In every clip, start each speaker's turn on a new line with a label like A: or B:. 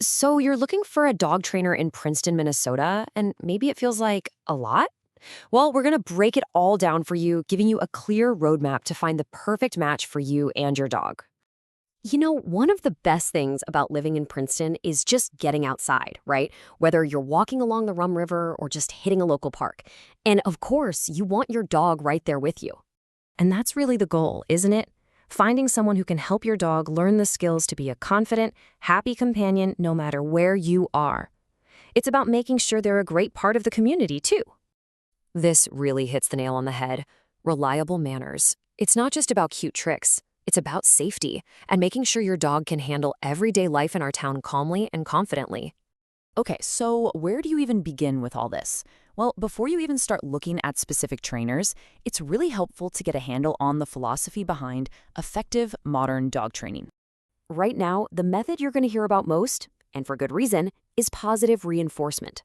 A: So you're looking for a dog trainer in Princeton, Minnesota, and maybe it feels like a lot? Well, we're going to break it all down for you, giving you a clear roadmap to find the perfect match for you and your dog. One of the best things about living in Princeton is just getting outside, right? Whether you're walking along the Rum River or just hitting a local park. And of course, you want your dog right there with you. And that's really the goal, isn't it? Finding someone who can help your dog learn the skills to be a confident, happy companion no matter where you are. It's about making sure they're a great part of the community, too. This really hits the nail on the head. Reliable manners. It's not just about cute tricks. It's about safety and making sure your dog can handle everyday life in our town calmly and confidently.
B: Okay, so where do you even begin with all this? Well, before you even start looking at specific trainers, it's really helpful to get a handle on the philosophy behind effective modern dog training.
A: Right now, the method you're going to hear about most, and for good reason, is positive reinforcement.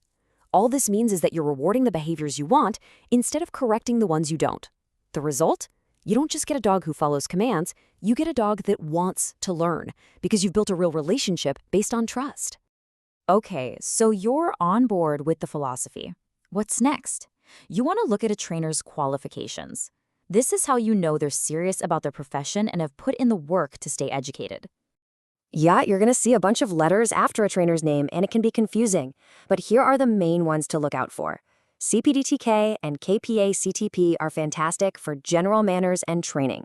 A: All this means is that you're rewarding the behaviors you want instead of correcting the ones you don't. The result? You don't just get a dog who follows commands, you get a dog that wants to learn because you've built a real relationship based on trust.
B: Okay, so you're on board with the philosophy. What's next? You want to look at a trainer's qualifications. This is how you know they're serious about their profession and have put in the work to stay educated.
A: Yeah, you're going to see a bunch of letters after a trainer's name, and it can be confusing. But here are the main ones to look out for. CPDTK and KPA-CTP are fantastic for general manners and training.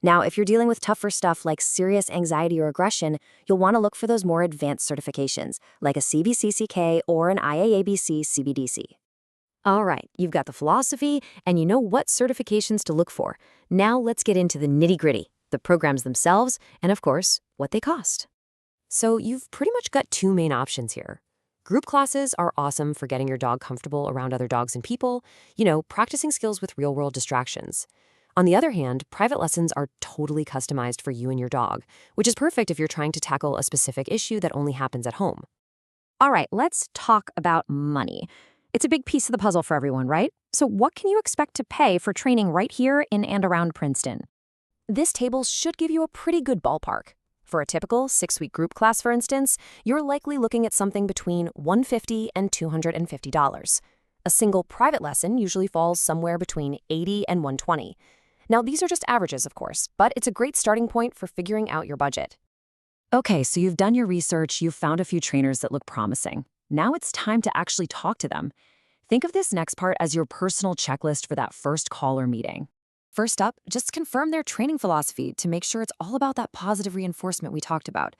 A: Now, if you're dealing with tougher stuff like serious anxiety or aggression, you'll want to look for those more advanced certifications, like a CVCCK or an IAABC CBDC. All right, you've got the philosophy, and you know what certifications to look for. Now let's get into the nitty-gritty, the programs themselves, and of course, what they cost. So you've pretty much got two main options here. Group classes are awesome for getting your dog comfortable around other dogs and people, practicing skills with real-world distractions. On the other hand, private lessons are totally customized for you and your dog, which is perfect if you're trying to tackle a specific issue that only happens at home. All right, let's talk about money. It's a big piece of the puzzle for everyone, right? So what can you expect to pay for training right here in and around Princeton? This table should give you a pretty good ballpark. For a typical 6-week group class, for instance, you're likely looking at something between $150 and $250. A single private lesson usually falls somewhere between $80 and $120. Now, these are just averages, of course, but it's a great starting point for figuring out your budget. Okay, so you've done your research, you've found a few trainers that look promising. Now it's time to actually talk to them. Think of this next part as your personal checklist for that first call or meeting. First up, just confirm their training philosophy to make sure it's all about that positive reinforcement we talked about.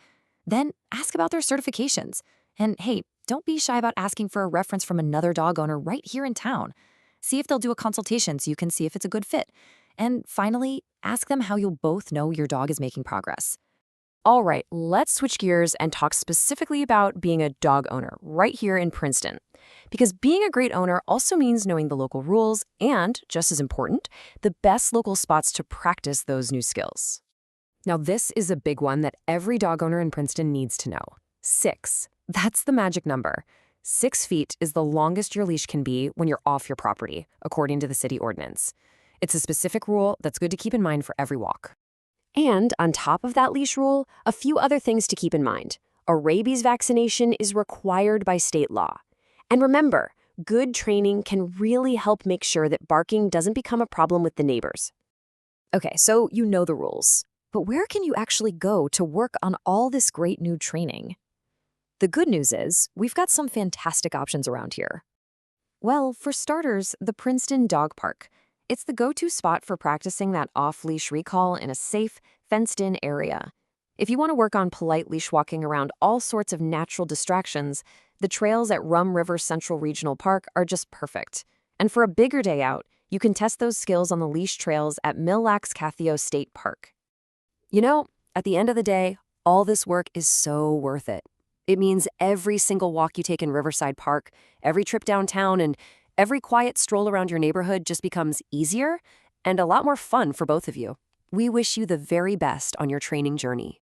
A: Then ask about their certifications. And hey, don't be shy about asking for a reference from another dog owner right here in town. See if they'll do a consultation so you can see if it's a good fit. And finally, ask them how you'll both know your dog is making progress. All right, let's switch gears and talk specifically about being a dog owner right here in Princeton. Because being a great owner also means knowing the local rules and, just as important, the best local spots to practice those new skills. Now, this is a big one that every dog owner in Princeton needs to know. 6. That's the magic number. 6 feet is the longest your leash can be when you're off your property, according to the city ordinance. It's a specific rule that's good to keep in mind for every walk. And on top of that leash rule, a few other things to keep in mind. A rabies vaccination is required by state law. And remember, good training can really help make sure that barking doesn't become a problem with the neighbors. Okay, so you know the rules. But where can you actually go to work on all this great new training? The good news is, we've got some fantastic options around here. Well, for starters, the Princeton Dog Park. It's the go-to spot for practicing that off-leash recall in a safe, fenced-in area. If you want to work on polite leash walking around all sorts of natural distractions, the trails at Rum River Central Regional Park are just perfect. And for a bigger day out, you can test those skills on the leash trails at Mille Lacs Cathio State Park. At the end of the day, all this work is so worth it. It means every single walk you take in Riverside Park, every trip downtown, and every quiet stroll around your neighborhood just becomes easier and a lot more fun for both of you. We wish you the very best on your training journey.